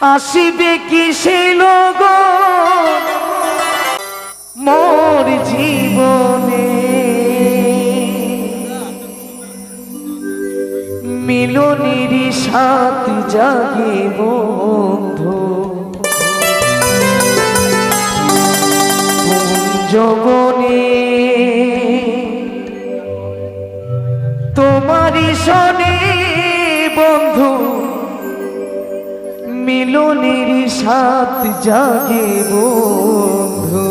আসিবে কি সেই লগন মোর জীবনে, মিলনের সাথ জাগে বন্ধু জগনে। তোমারই শোনে বন্ধু মিলনের সাথ জাগে বন্ধু।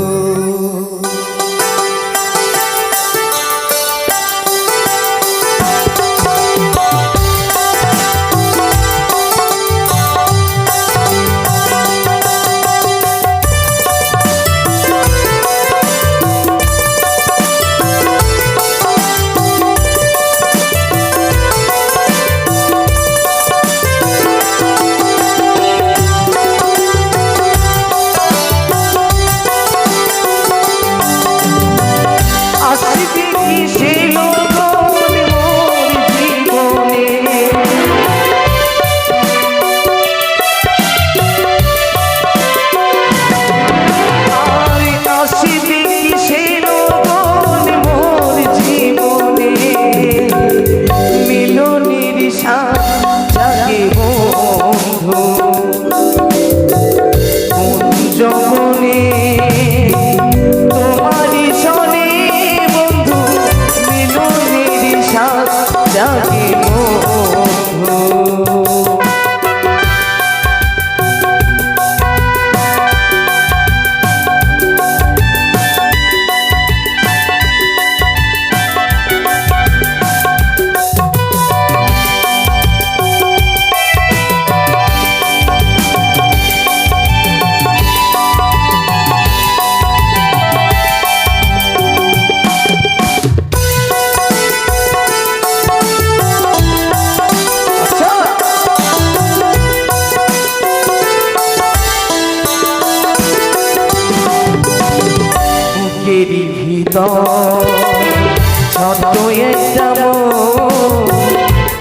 ছোট একটা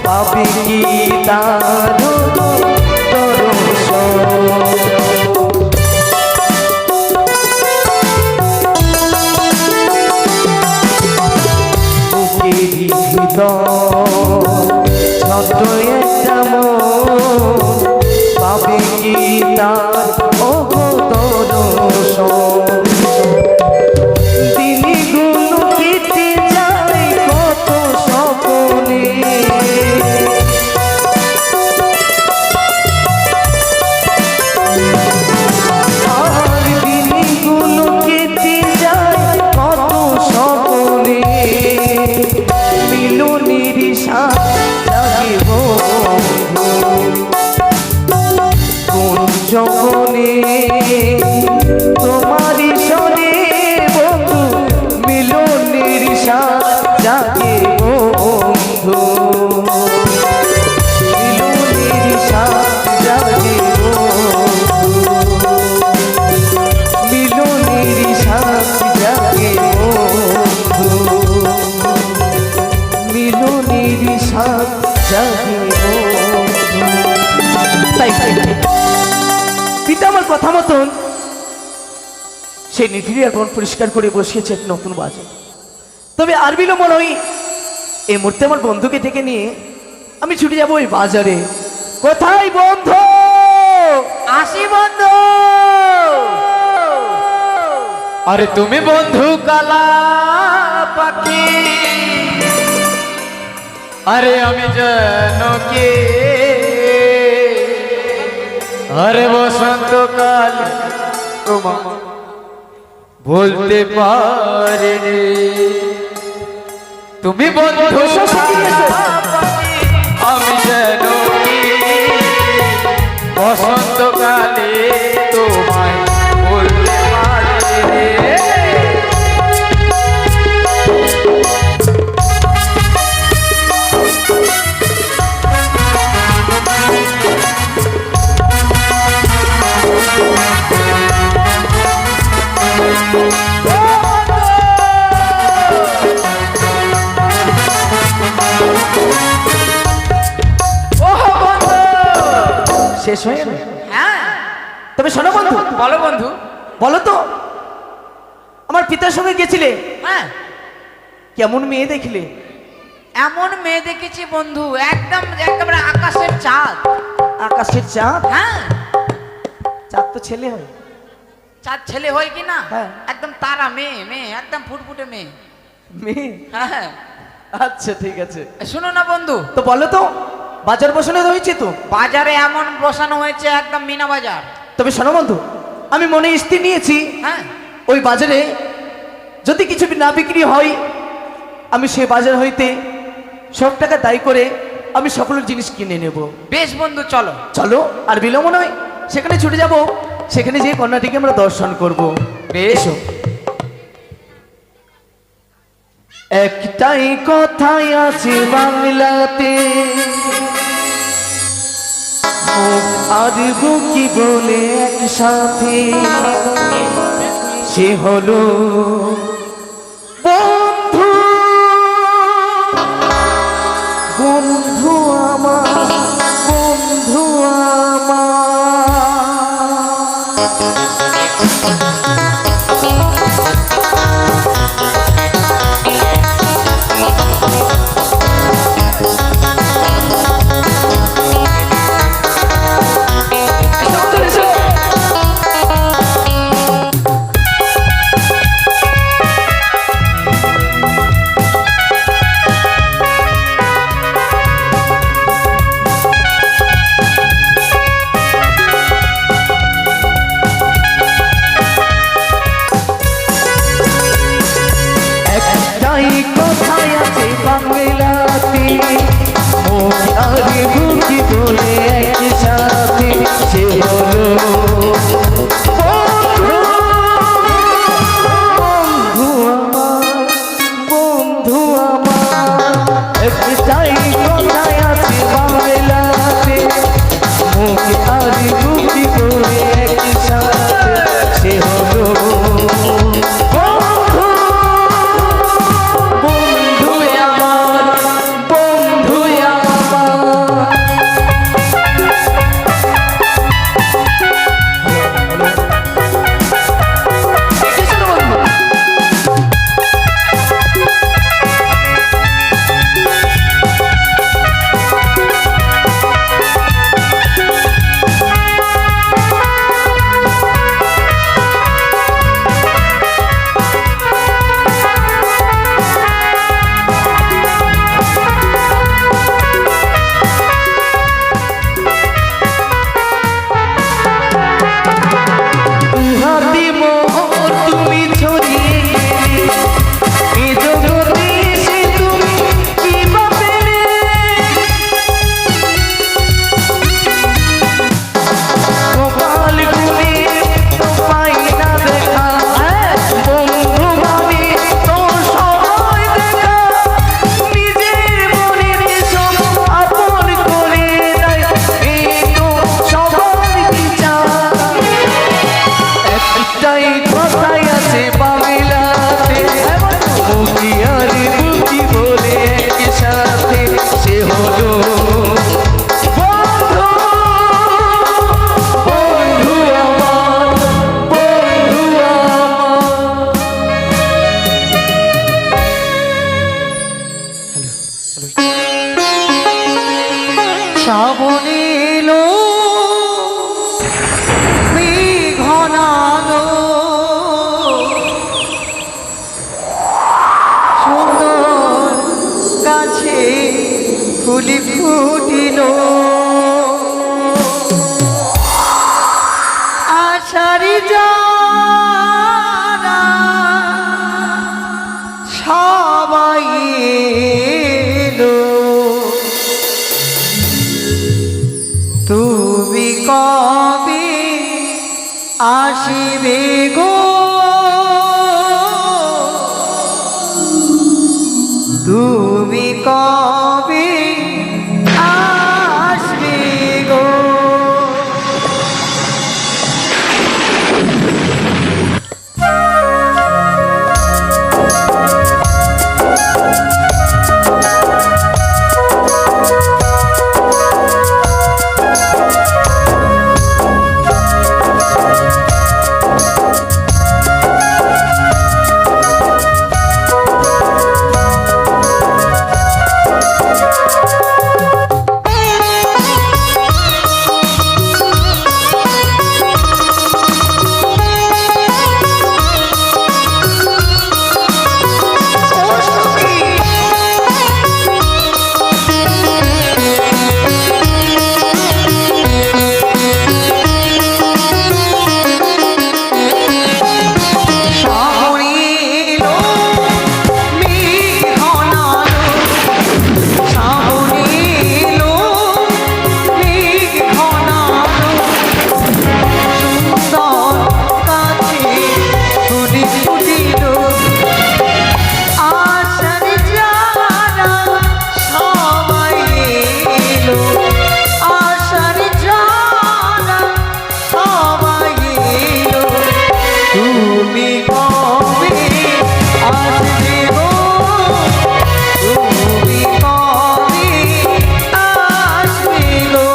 পাবে কি তার ছোট একটা পাবে কি তার জগনে। তোমারই শোনে বন্ধু মিলনের সাথ জাগে বন্ধু, মিলনের সাথ জাগে বন্ধু, মিলনের সাথ জাগে বন্ধু, মিলনের সাথ জাগে বন্ধু। তাই পিতা আমার কথা মতন সেই নিধিরিয়ার বন পরিষ্কার করে বসিয়েছে এক নতুন বাজার। তবে আর বিলম্ব নয়, এই মুহূর্তে আমার বন্ধুকে ডেকে নিয়ে আমি ছুটে যাবো ওই বাজারে। কোথায় বন্ধু? আসি বন্ধু। আরে তুমি বন্ধু কালা পাখি, আরে আমি যেন কে, আরে বসন্তকাল তোমার বলতে পারিনি। তুমি বন্ধু আমি যেন বসন্তকালে তোমায় বলতে পারিনি। শেষ হয়ে গেল? হ্যাঁ তবে শোনো বন্ধু, বলো বন্ধু। বলো তো আমার পিতার সঙ্গে গেছিলে, হ্যাঁ, কেমন মেয়ে দেখলে? এমন মেয়ে দেখেছি বন্ধু, একদম একেবারে আকাশের চাঁদ। আকাশের চাঁদ? হ্যাঁ, চাঁদ তো ছেলে হয়। চাঁদ ছেলে হয় কি না? হ্যাঁ। একদম তারা মেয়ে, মেয়ে একদম ফুটফুটে মেয়ে। মেয়ে? হ্যাঁ। আচ্ছা ঠিক আছে। শুনো না বন্ধু, তো বলো তো বাজার বসানো হয়েছে তো? বাজারে এমন বসানো হয়েছে একদম মিনা বাজার। তবে শোনো বন্ধু, আমি মনে স্থির নিয়েছি হ্যাঁ, ওই বাজারে যদি কিছু না বিক্রি হয়, আমি সে বাজার হইতে সব টাকা দায়ী করে আমি সকলের জিনিস কিনে নেব। বেশ বন্ধু, চলো। চলো, আর বিলম্ব নয়, সেখানে ছুটে যাব, সেখানে যে কন্যাটিকে আমরা দর্শন করব। বেশ। একটাই কথাই আছে বাংলাতে, আর বুকি বলে একসাথে, সে হলো বন্ধু। বন্ধু আমার, বন্ধু একটাই কথাই আছে বাংলাতে, মুখ আর বুকি বলে একসাথে, সে হলো বন্ধু। বন্ধু আমার, বন্ধু আমার, একটাই কথাই আছে বাংলাতে, মুখ আর বুকি বলে একসাথে, সে হলো শ্রাবণ এলো ঘনালো, সুন্দর গাছে ফুলি ফুটিল, আষাঢ়ি যারা সবাই এলো, তুমি কবে আসিবে গো, তুমি কবে আসবে গো। তুমি কবে আসবে গো, তুমি কবে আসবে গো।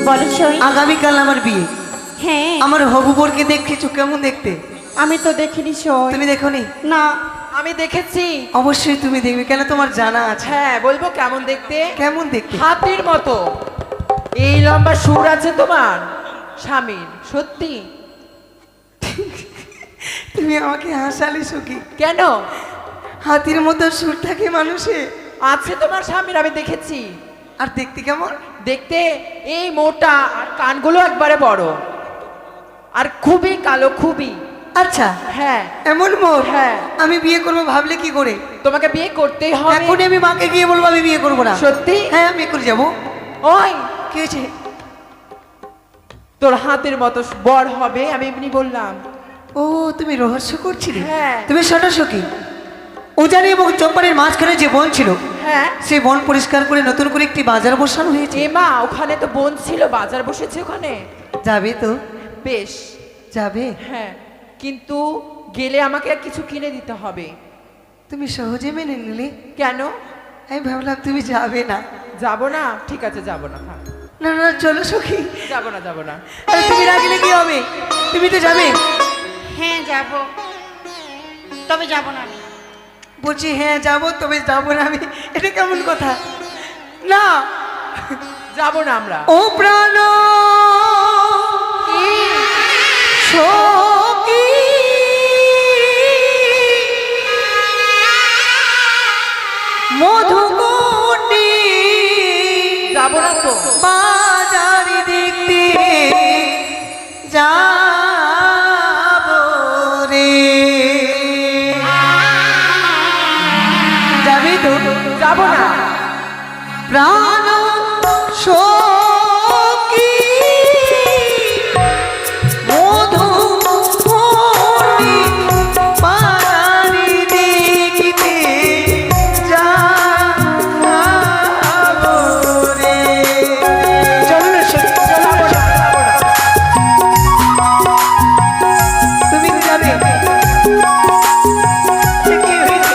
বলো সই। আগামীকাল আমার বিয়ে, হ্যাঁ আমার হবু বরকে দেখেছো কেমন দেখতে? আমি তো দেখিনি সই। তুমি দেখোনি? না। আমি দেখেছি। অবশ্যই তুমি দেখবে, কেন তোমার জানা আছে। হ্যাঁ বলবো কেমন দেখতে। কেমন দেখতে? হাতির মতো। এই লম্বা সুর আছে তোমার স্বামীর, সত্যি। তুমি আমাকে হাসালে সখী। কেন? হাতির মতো সুর থাকে মানুষে। আছে তোমার স্বামীর, আমি দেখেছি। আর দেখতে কেমন? দেখতে এই মোটা, আর কানগুলো একবারে বড়, আর খুবই কালো, খুবই। আচ্ছা হ্যাঁ এমন মোর। হ্যাঁ। আমি বিয়ে করবো ভাবলে কি করে? তোমাকে বিয়ে করতেই হবে। এখনই আমি মাকে গিয়ে বলবো আমি বিয়ে করবো না। সত্যি? হ্যাঁ আমি করে যাবো। ওই কি হয়েছে? তোর হাতের মতো বর হবে, আমি এমনি বললাম। ও তুমি রহস্য করছিলে? হ্যাঁ। তুমি শোনো সখী, উজানি এবং চম্পানের মাঝখানে যে বন ছিল, হ্যাঁ। সেই বন পরিষ্কার করে নতুন করে একটি বাজার বসানো হয়েছে। এমা, ওখানে তো বোন ছিল, বাজার বসেছে ওখানে। যাবে তো? বেশ যাবে? হ্যাঁ, কিন্তু গেলে আমাকে আর কিছু কিনে দিতে হবে। তুমি সহজে মেনে নিলে? কেন? আমি ভাবলাম তুমি যাবে না। যাব না? ঠিক আছে, যাব না। হ্যাঁ, না না চলো সখী। যাব না, যাব না। আরে তুমি না গেলে কি হবে? তুমি তো যাবে। হ্যাঁ যাব, তবে যাব না আমি। বলছি হ্যাঁ যাবো, তবে যাবো না আমি, এটা কেমন কথা? না যাব না আমরা। ও প্রাণ সখী, মধুকুণ্ডী যাব না তো। বাজারে দেখতে যাবো রে। যাবি তো? যাব না। প্রাণ সখী মধুকুণ্ডী বাজারে দেখতে যাবো রে। চলো না সখী, চলো। যাব না, যাব না। তুমি কি যাবে? সে কি হয়েছে?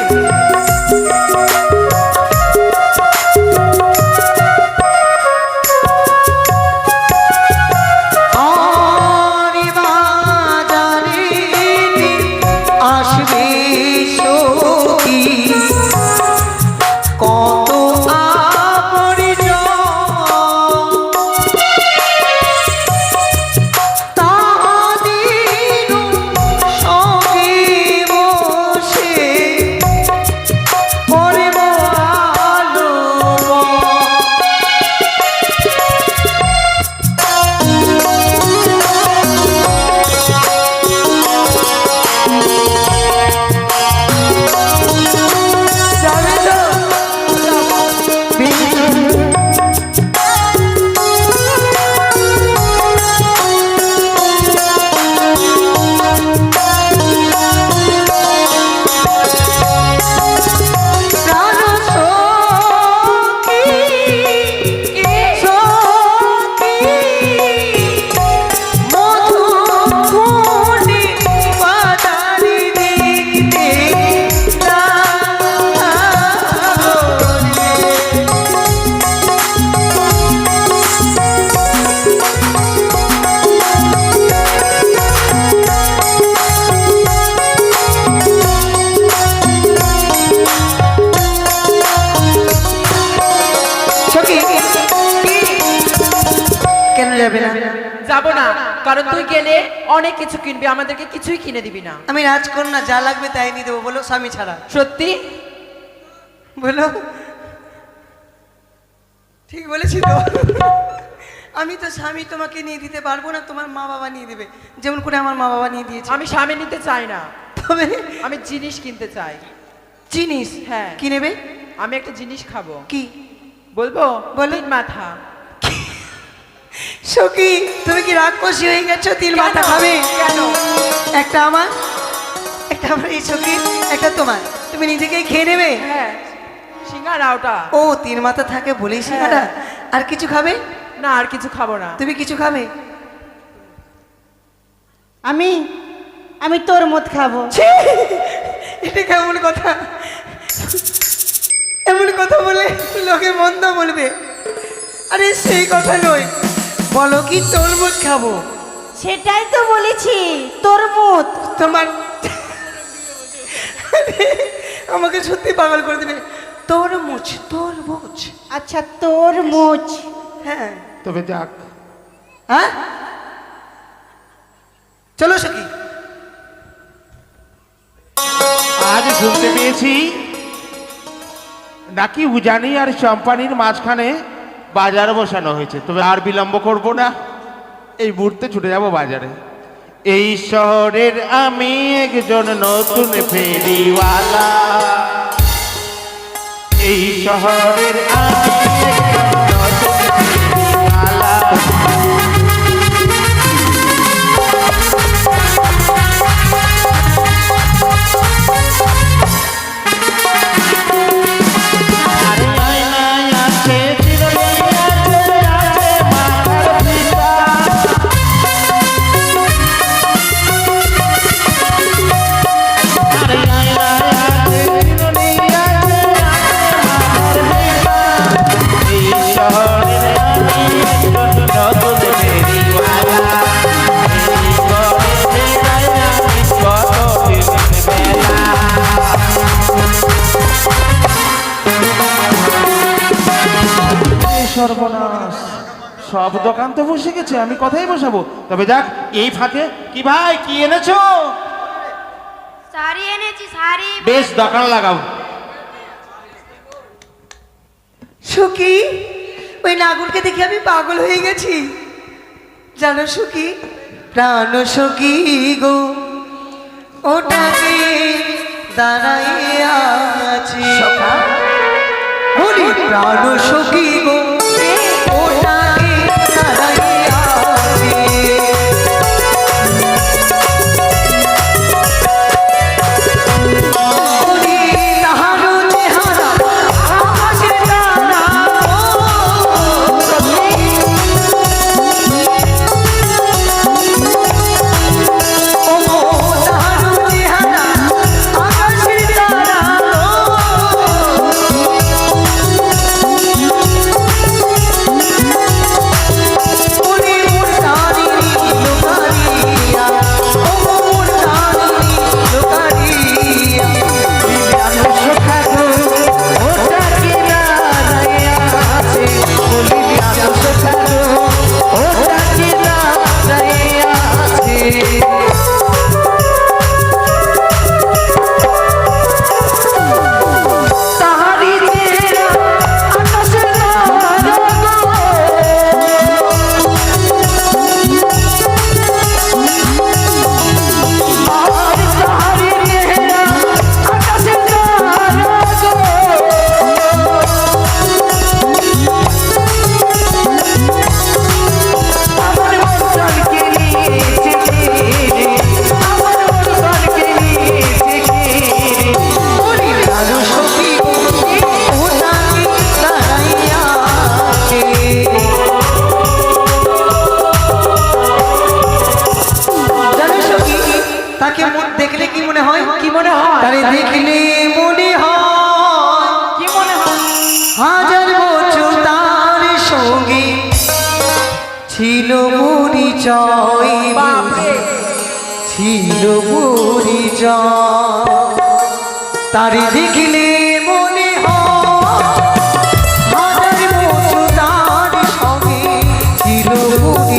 যাবে না? যাব না, কারণ তুই গেলে অনেক কিছু কিনবি, আমাদেরকে কিছুই কিনে দিবি না। আমি রাজকন্যা, যা লাগবে তাই নিয়ে দেবো, বলো স্বামী ছাড়া। সত্যি? বলো, ঠিক বলেছি তো? আমি তো স্বামী তোমাকে নিয়ে দিতে পারবো না, তোমার মা বাবা নিয়ে দেবে, যেমন করে আমার মা বাবা নিয়ে দিয়েছে। আমি স্বামী নিতে চাই না, তবে আমি জিনিস কিনতে চাই। জিনিস? হ্যাঁ। কি নেবে? আমি একটা জিনিস খাবো। কি বলবো? বলো। তিন মাথা। সখী, তুমি কি রাক্ষসী হয়ে গেছো? তিন মাথা খাবে? কেন? একটা আমার, একটা আমার এই সখী, একটা তোমার, তুমি নিজেকেই খেয়ে নেবে? হ্যাঁ, সিঙ্গারা ওটা। ও, তিন মাথা থাকে বলেই সিঙ্গারা। আর কিছু খাবে? না, আর কিছু খাবো না। তুমি কিছু খাবে? আমি আমি তোর মত খাবো। ছি! এটা কেমন কথা? এমন কথা বলে লোকে মন্দ বলবে। আরে সেই কথা নয়, বলো কি তরমুজ খাবো। সেটাই তো বলেছি, তোর মত। তোমার আমাকে সত্যি পাগল করে দেবে। তরমুজ, তরমুজ। আচ্ছা, তোর মুচ। হ্যাঁ তবে যাক, হ্যাঁ, চলো সখী। আজ শুনতে পেয়েছি নাকি উজানি আর চম্পানির মাঝখানে বাজার বসানো হয়েছে। তবে আর বিলম্ব করব না, এই মুহূর্তে ছুটে যাব বাজারে। এই শহরের আমি একজন নতুন ফেরিওয়ালা, এই শহরের আমি একজন নতুন ফেরিওয়ালা। আরে আয়নায় আছে চিরদিন আছে মাথার ফিতা। আরে আয়নায় আছে চিরদিন আছে মাথার ফিতা। এই শহরের আমি একজন নতুন ফেরিওয়ালা, এই শহরে যাই আমি কতদিন বেলা। সর্বনাশ, সব দোকান তো বসে গেছে, আমি কথাই বসাবো। তবে যাক, এই ফাঁকে কি ভাই, কি এনেছো? শাড়ি এনেছি, শাড়ি। বেশ, দোকান লাগাও। সুখী, ওই নাগরকে দেখে আমি পাগল হয়ে গেছি, জানো সুখী? প্রাণ সখী গো, ওটাকে দাঁড়াইয়া আছি। বলি প্রাণ সখী গো, ওটাকে দাঁড়াইয়া আছি। বলি তাহারও চেহারা আকাশের তারা, ও তাহারও চেহারা আকাশের তারা। ওরে মোর তারিণী লোকারিয়া, ও মোর তারিণী লোকারিয়া। তাকে দেখলে কি মনে হয়? কি মনে হয়? তারে দেখলে মনে হয়, কি মনে হয়? হাজার বছর তার সঙ্গে ছিল পরিচয়, বাপরে, ছিল পরিচয়। তারে দেখলে মনে হয়, হাজার বছর তার সঙ্গে ছিল পরিচয়।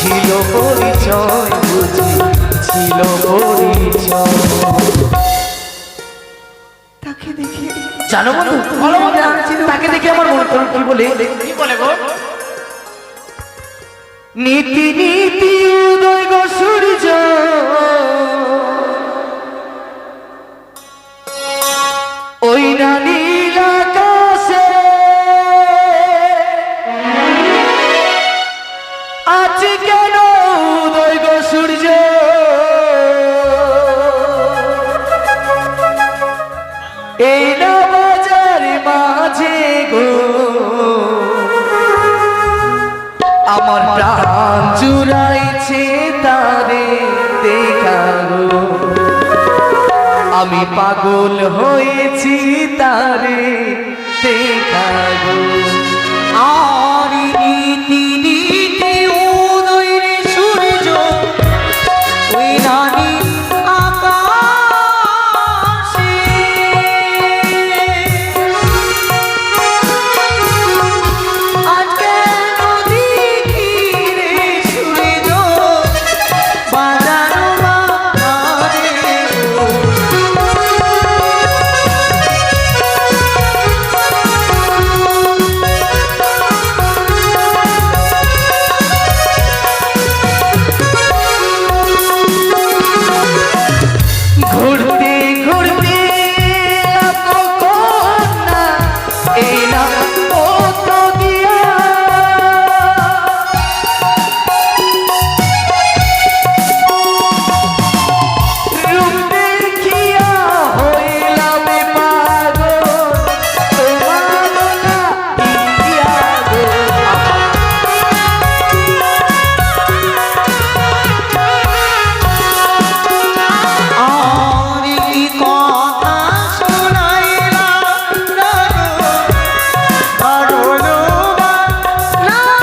ছিল পরিচয় বুঝি ছিল পরিচয়। তাকে দেখে জানো বন্ধু, তাকে দেখে আমার মন করো কি বলে, কি বলে গো? নীতি নীতি উদয় গো সূর্য, ওই না নীল আকাশে আজ কেন উদয় গো সূর্য, এই না বাজার মাঝে গো আমার প্রাণ জুড়াইছে তারে দেখা গো, আমি পাগল হয়েছি তারে দেখা গো। আর নীতি নীতি উদয় রে সূর্য, ওই রানী আকাশে আজকে নদী রে সূর্য বাজানো বাজারে ঘুরতে ঘুরতে কন্যা এলাম কত দিয়া, রূপ দেখিয়া হইলাম পাগল তোমার লাগিয়া গো। আর কি কথা শোনাইলা না গো, আরলো বানাইলা।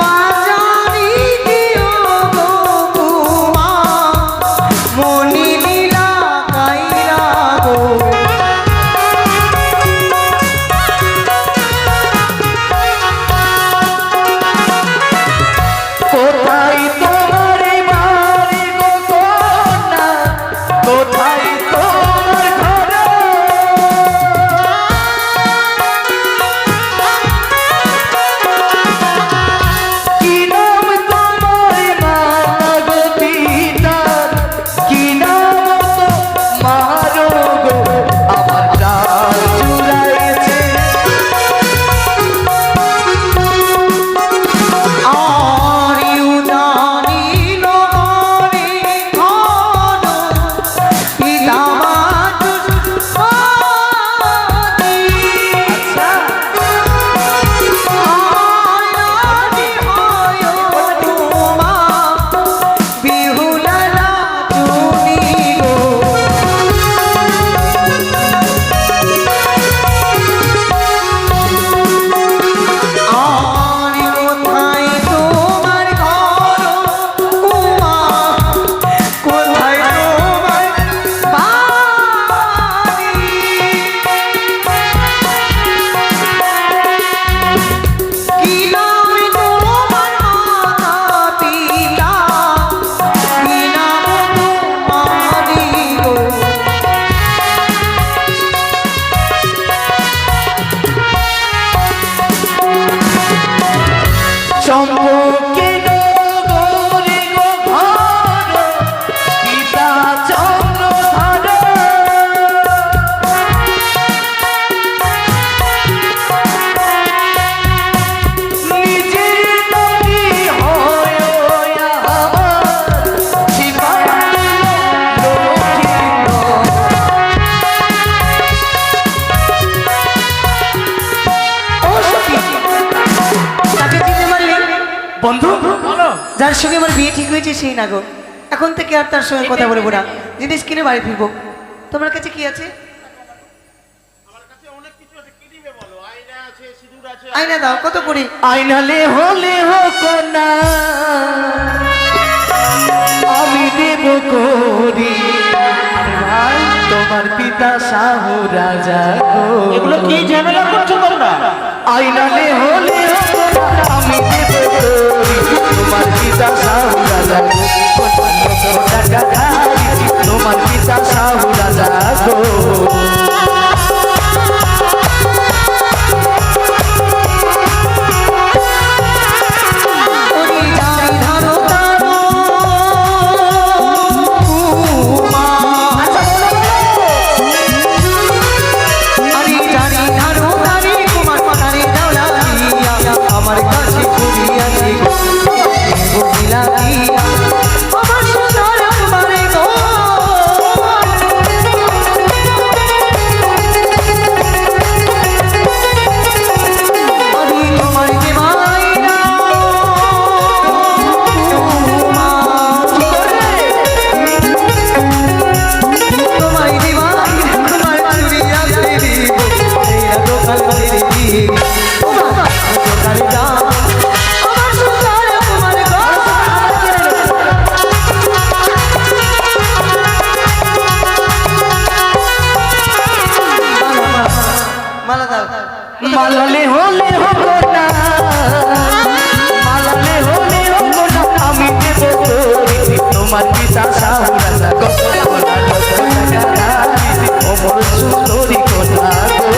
বাজারি দিও গো কুমা, মনি লীলা গাইলা গো। কোথায় তোমার বাড়ি গো কন্যা, কোথায় তোমার ঘর, কি নাম তোমার মাতা গো পিতার, কি নাম তোমার গো, আমার প্রাণ জুড়াইছে আর উদানি নহরে ঘন পিতা মাতুষ্পাতি। আয়াদি হয় তোমা বিহুলালা চুনি গো। আর কোথায় তোমার ঘর কুমা, কোথায় তোমার বাড়ি? কি নাম তোমার মাতা পিতা, কি নাম তোমারি গো? চম্পকে নগরে গো ঘর, পিতা চন্দ্রধর, নিজের নদী হয় আমার জীবন লক্ষিত। ও সখী, তাকে চিনতে পারলি? বন্ধু বলো, যার সঙ্গে আমার বিয়ে ঠিক হয়েছে সেই না গো। এখন থেকে আর তার সঙ্গে কথা বলবো না, জিনিস কিনে বাড়ি ফিরবো। তোমার কাছে কি আছে? আয়না দাও, কত করে? আইনালে হলে হোক না আমি দেব করি, ভাই তোমার তোমার পিতা শাহু রাজা গো। এগুলো কি ঝামেলা করছো তোমরা? আইনালে হলে হতো না, আমি দেব করি। তোমার পিতা শাহু রাজা গো, ৫০ টাকা ধারি, তোমার পিতা শাহু রাজা গো। আমার কাছে ঘুরিয়াছি বুঝিলা দিয়া আমার সোনার আমারে গো আমি তোমার কে মাইনা তোমার দিবাই তোমার ঘুরিয়াছি এই দোকান করে দি মালালে হলে হবো না, মালালে হলে হবো না, আমি দেব করি। তোমার পিতা শাহু রাজা গো, ৫০ টাকা ধারি, অমর সুন্দরী কন্যা গো।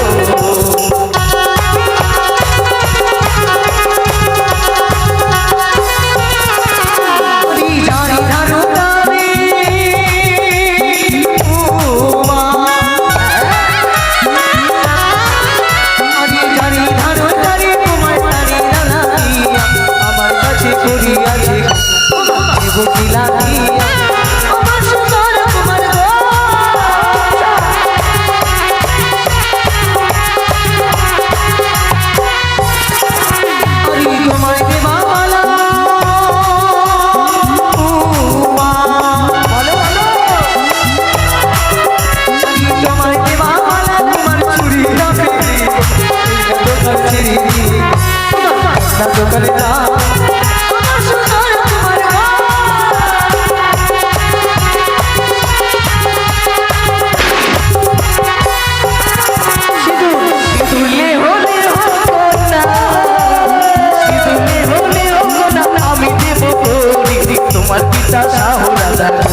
তোমার পিতা শাহু রাজা গো,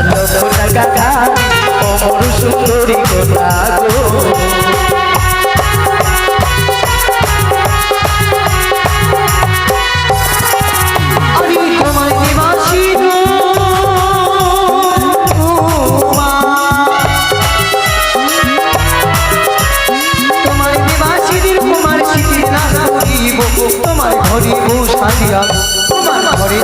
৫০ টাকা ধারি, অমর সুন্দরী কন্যা গো। তোমার ঘরে বসাইয়া তোমার ঘরে